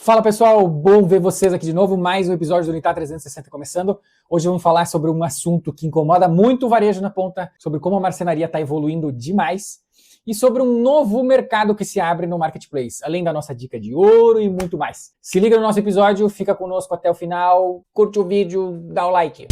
Fala pessoal, bom ver vocês aqui de novo, mais um episódio do Unitar 360 começando. Hoje vamos falar sobre um assunto que incomoda muito o varejo na ponta, sobre como a marcenaria está evoluindo demais e sobre um novo mercado que se abre no marketplace, além da nossa dica de ouro e muito mais. Se liga no nosso episódio, fica conosco até o final, curte o vídeo, dá o like.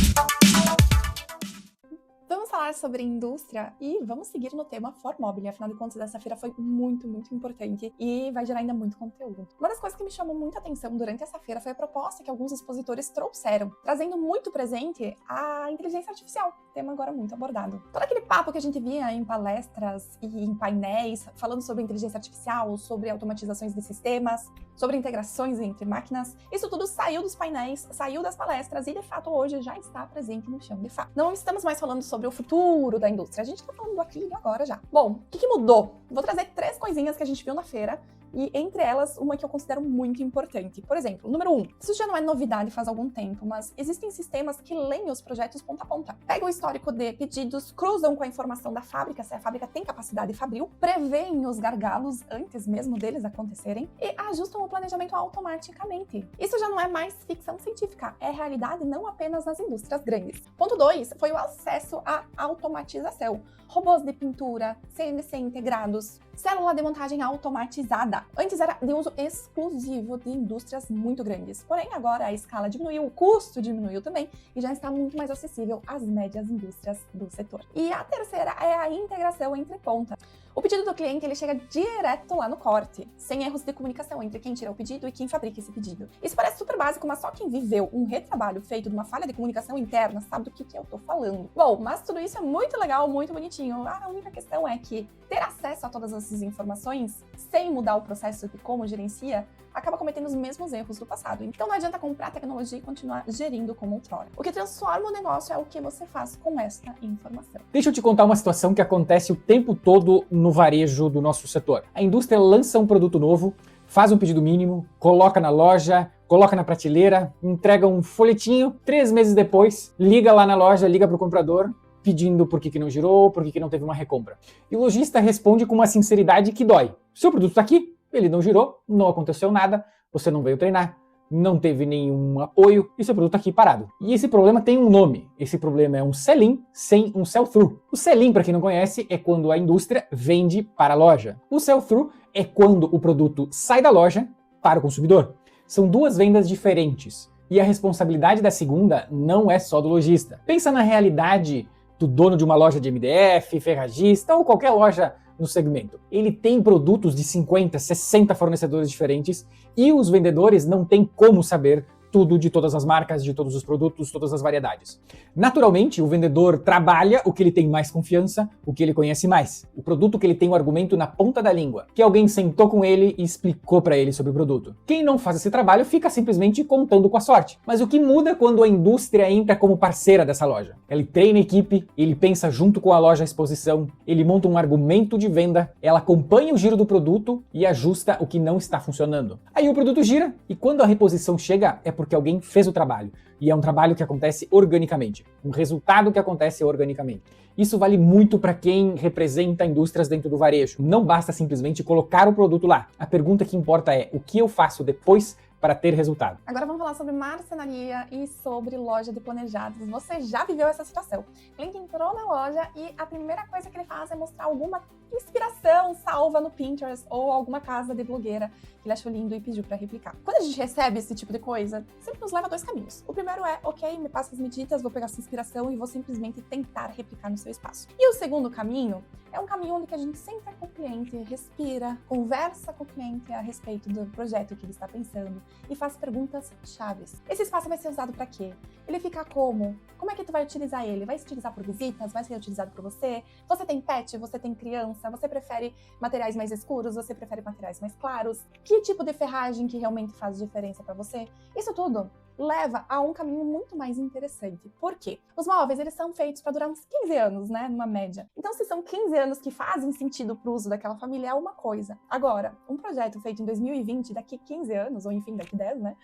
Vamos falar sobre indústria e vamos seguir no tema Formobile. Afinal de contas, essa feira foi muito importante e vai gerar ainda muito conteúdo. Uma das coisas que me chamou muita atenção durante essa feira foi a proposta que alguns expositores trouxeram, trazendo muito presente a inteligência artificial, tema agora muito abordado. Todo aquele papo que a gente via em palestras e em painéis, falando sobre inteligência artificial, sobre automatizações de sistemas, sobre integrações entre máquinas, isso tudo saiu dos painéis, saiu das palestras e, de fato, hoje já está presente no chão de fato. Não estamos mais falando sobre o futuro da indústria, a gente está falando aqui e agora já. Bom, o que mudou? Vou trazer 3 coisinhas que a gente viu na feira e, entre elas, uma que eu considero muito importante. Por exemplo, número 1, isso já não é novidade faz algum tempo, mas existem sistemas que leem os projetos ponta a ponta. Pegam o histórico de pedidos, cruzam com a informação da fábrica, se a fábrica tem capacidade fabril, preveem os gargalos antes mesmo deles acontecerem e ajustam o planejamento automaticamente. Isso já não é mais ficção científica, é realidade não apenas nas indústrias grandes. Ponto 2 foi o acesso à automatização. Robôs de pintura, CNC integrados, célula de montagem automatizada. Antes era de uso exclusivo de indústrias muito grandes. Porém, agora a escala diminuiu, o custo diminuiu também e já está muito mais acessível às médias indústrias do setor. E a terceira é a integração entre pontas. O pedido do cliente ele chega direto lá no corte, sem erros de comunicação entre quem tira o pedido e quem fabrica esse pedido. Isso parece super básico, mas só quem viveu um retrabalho feito de uma falha de comunicação interna sabe do que eu tô falando. Bom, mas tudo isso é muito legal, muito bonitinho. A única questão é que ter acesso a todas essas informações, sem mudar o processo de como gerencia, acaba cometendo os mesmos erros do passado. Então não adianta comprar tecnologia e continuar gerindo como outrora. O que transforma o negócio é o que você faz com esta informação. Deixa eu te contar uma situação que acontece o tempo todo no varejo do nosso setor. A indústria lança um produto novo, faz um pedido mínimo, coloca na loja, coloca na prateleira, entrega um folhetinho, 3 meses depois, liga lá na loja, liga para o comprador, pedindo por que não girou, por que não teve uma recompra. E o lojista responde com uma sinceridade que dói. Seu produto está aqui, ele não girou, não aconteceu nada, você não veio treinar, não teve nenhum apoio e seu produto está aqui parado. E esse problema tem um nome. Esse problema é um sell-in sem um sell-through. O sell-in, para quem não conhece, é quando a indústria vende para a loja. O sell-through é quando o produto sai da loja para o consumidor. São 2 vendas diferentes. E a responsabilidade da segunda não é só do lojista. Pensa na realidade do dono de uma loja de MDF, ferragista ou qualquer loja no segmento. Ele tem produtos de 50, 60 fornecedores diferentes e os vendedores não têm como saber tudo de todas as marcas, de todos os produtos, todas as variedades. Naturalmente, o vendedor trabalha o que ele tem mais confiança, o que ele conhece mais. O produto que ele tem o argumento na ponta da língua, que alguém sentou com ele e explicou para ele sobre o produto. Quem não faz esse trabalho fica simplesmente contando com a sorte. Mas o que muda quando a indústria entra como parceira dessa loja? Ele treina a equipe, ele pensa junto com a loja à exposição, ele monta um argumento de venda, ela acompanha o giro do produto e ajusta o que não está funcionando. Aí o produto gira e quando a reposição chega é porque alguém fez o trabalho. E é um trabalho que acontece organicamente. Um resultado que acontece organicamente. Isso vale muito para quem representa indústrias dentro do varejo. Não basta simplesmente colocar o produto lá. A pergunta que importa é o que eu faço depois para ter resultado. Agora vamos falar sobre marcenaria e sobre loja de planejados. Você já viveu essa situação. O cliente entrou na loja e a primeira coisa que ele faz é mostrar alguma inspiração salva no Pinterest ou alguma casa de blogueira que ele achou lindo e pediu para replicar. Quando a gente recebe esse tipo de coisa, sempre nos leva a 2 caminhos. O primeiro é, ok, me passa as medidas, vou pegar essa inspiração e vou simplesmente tentar replicar no seu espaço. E o segundo caminho é um caminho onde a gente senta com o cliente, respira, conversa com o cliente a respeito do projeto que ele está pensando e faz perguntas chaves. Esse espaço vai ser usado para quê? Ele fica como? Como é que tu vai utilizar ele? Vai se utilizar por visitas? Vai ser utilizado por você? Você tem pet? Você tem criança? Você prefere materiais mais escuros? Você prefere materiais mais claros? Que tipo de ferragem que realmente faz diferença para você? Isso tudo leva a um caminho muito mais interessante. Por quê? Os móveis, eles são feitos para durar uns 15 anos, né, numa média. Então, se são 15 anos que fazem sentido para o uso daquela família, é uma coisa. Agora, um projeto feito em 2020, daqui 15 anos, ou enfim, daqui 10, né,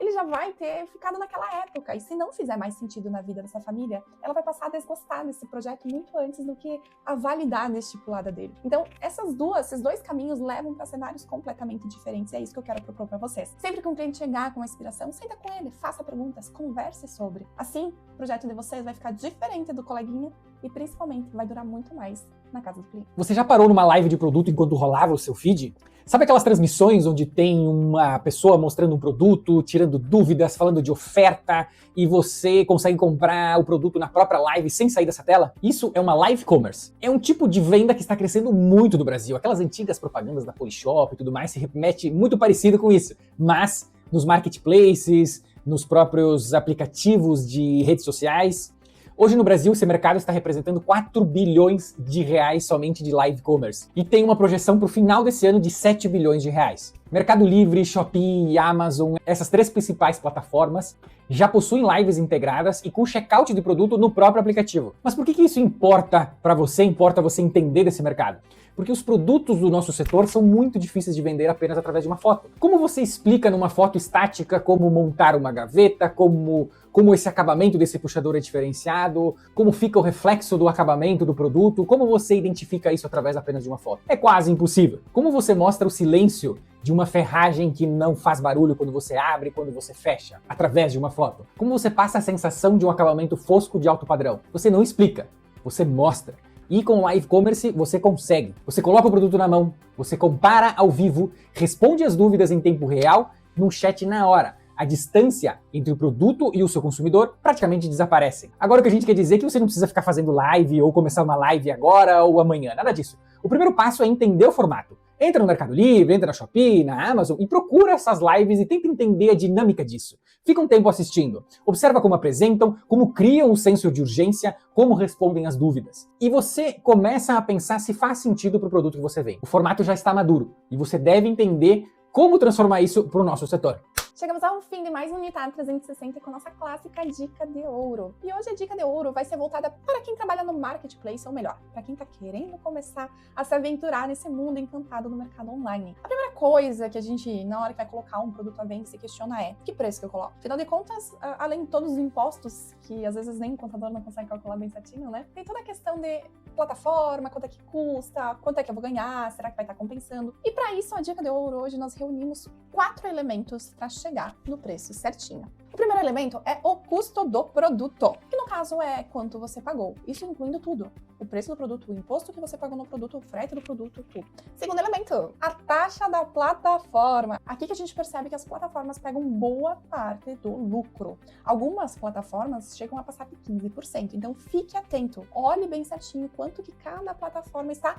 ele já vai ter ficado naquela época. E se não fizer mais sentido na vida dessa família, ela vai passar a desgostar desse projeto muito antes do que a validade estipulada dele. Então, esses dois caminhos levam para cenários completamente diferentes. E é isso que eu quero propor para vocês. Sempre que um cliente chegar com uma inspiração, senta com ele, faça perguntas, converse sobre. Assim, o projeto de vocês vai ficar diferente do coleguinha e principalmente vai durar muito mais na casa do cliente. Você já parou numa live de produto enquanto rolava o seu feed? Sabe aquelas transmissões onde tem uma pessoa mostrando um produto, tirando dúvidas, falando de oferta e você consegue comprar o produto na própria live sem sair dessa tela? Isso é uma live commerce. É um tipo de venda que está crescendo muito no Brasil. Aquelas antigas propagandas da Polishop e tudo mais se remete muito parecido com isso. Mas nos marketplaces, nos próprios aplicativos de redes sociais. Hoje no Brasil, esse mercado está representando 4 bilhões de reais somente de live commerce. E tem uma projeção para o final desse ano de 7 bilhões de reais. Mercado Livre, Shopee e Amazon, essas 3 principais plataformas, já possuem lives integradas e com checkout de produto no próprio aplicativo. Mas por que isso importa para você, importa você entender desse mercado? Porque os produtos do nosso setor são muito difíceis de vender apenas através de uma foto. Como você explica numa foto estática como montar uma gaveta, como esse acabamento desse puxador é diferenciado, como fica o reflexo do acabamento do produto, como você identifica isso através apenas de uma foto? É quase impossível. Como você mostra o silêncio de uma ferragem que não faz barulho quando você abre e quando você fecha, através de uma foto? Como você passa a sensação de um acabamento fosco de alto padrão? Você não explica, você mostra. E com o live commerce você consegue. Você coloca o produto na mão, você compara ao vivo, responde as dúvidas em tempo real, num chat na hora. A distância entre o produto e o seu consumidor praticamente desaparece. Agora o que a gente quer dizer é que você não precisa ficar fazendo live ou começar uma live agora ou amanhã, nada disso. O primeiro passo é entender o formato. Entra no Mercado Livre, entra na Shopee, na Amazon e procura essas lives e tenta entender a dinâmica disso. Fica um tempo assistindo. Observa como apresentam, como criam o senso de urgência, como respondem as dúvidas. E você começa a pensar se faz sentido para o produto que você vende. O formato já está maduro e você deve entender como transformar isso para o nosso setor. Chegamos ao fim de mais um Unitar 360 com a nossa clássica Dica de Ouro. E hoje a Dica de Ouro vai ser voltada para quem trabalha no marketplace, ou melhor, para quem está querendo começar a se aventurar nesse mundo encantado do mercado online. A primeira coisa que a gente, na hora que vai colocar um produto à venda, se questiona é: que preço que eu coloco? Afinal de contas, além de todos os impostos, que às vezes nem o contador não consegue calcular bem certinho, né? Tem toda a questão de plataforma, quanto é que custa, quanto é que eu vou ganhar, será que vai estar compensando? E para isso, a Dica de Ouro, hoje nós reunimos 4 elementos para chegar no preço certinho. O primeiro elemento é o custo do produto, que no caso é quanto você pagou, isso incluindo tudo. O preço do produto, o imposto que você pagou no produto, o frete do produto, tudo. Segundo elemento, a taxa da plataforma. Aqui que a gente percebe que as plataformas pegam boa parte do lucro. Algumas plataformas chegam a passar por 15%, então fique atento, olhe bem certinho quanto que cada plataforma está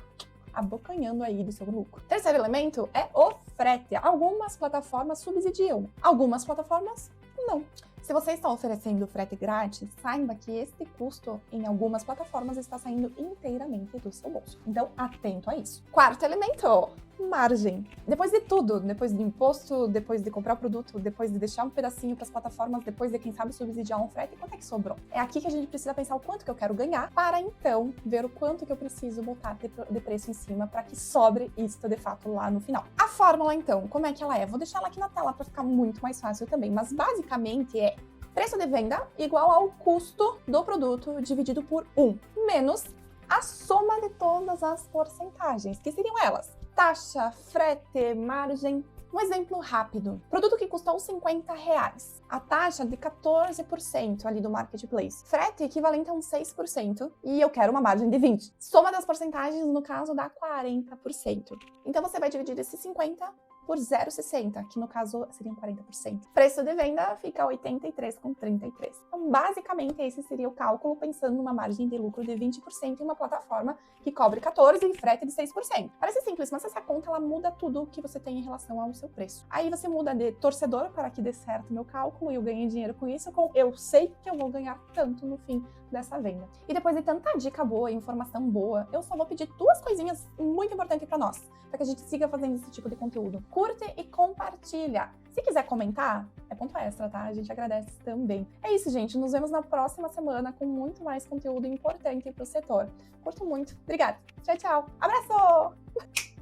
abocanhando aí do seu lucro. Terceiro elemento é o frete. Algumas plataformas subsidiam, algumas plataformas não. Se você está oferecendo frete grátis, saiba que este custo em algumas plataformas está saindo inteiramente do seu bolso. Então, atento a isso. Quarto elemento, margem. Depois de tudo, depois do imposto, depois de comprar o produto, depois de deixar um pedacinho para as plataformas, depois de, quem sabe, subsidiar um frete, quanto é que sobrou? É aqui que a gente precisa pensar o quanto que eu quero ganhar para, então, ver o quanto que eu preciso botar de preço em cima para que sobre isso, de fato, lá no final. A fórmula, então, como é que ela é? Vou deixar ela aqui na tela para ficar muito mais fácil também, mas basicamente é preço de venda igual ao custo do produto dividido por 1, menos a soma de todas as porcentagens, que seriam elas: taxa, frete, margem. Um exemplo rápido: produto que custou R$50, a taxa de 14% ali do marketplace, frete equivalente a uns 6%, e eu quero uma margem de 20%. Soma das porcentagens, no caso, dá 40%. Então você vai dividir esse 50 por 0,60, que no caso seriam 40%. Preço de venda fica 83,33. Então, basicamente, esse seria o cálculo pensando numa margem de lucro de 20% em uma plataforma que cobre 14% e frete de 6%. Parece simples, mas essa conta ela muda tudo o que você tem em relação ao seu preço. Aí você muda de torcedor para que dê certo o meu cálculo e eu ganhei dinheiro com isso, com eu sei que eu vou ganhar tanto no fim dessa venda. E depois de tanta dica boa e informação boa, eu só vou pedir 2 coisinhas muito importantes para nós, para que a gente siga fazendo esse tipo de conteúdo. Curte e compartilha. Se quiser comentar, é ponto extra, tá? A gente agradece também. É isso, gente. Nos vemos na próxima semana com muito mais conteúdo importante para o setor. Curto muito. Obrigada. Tchau, tchau. Abraço!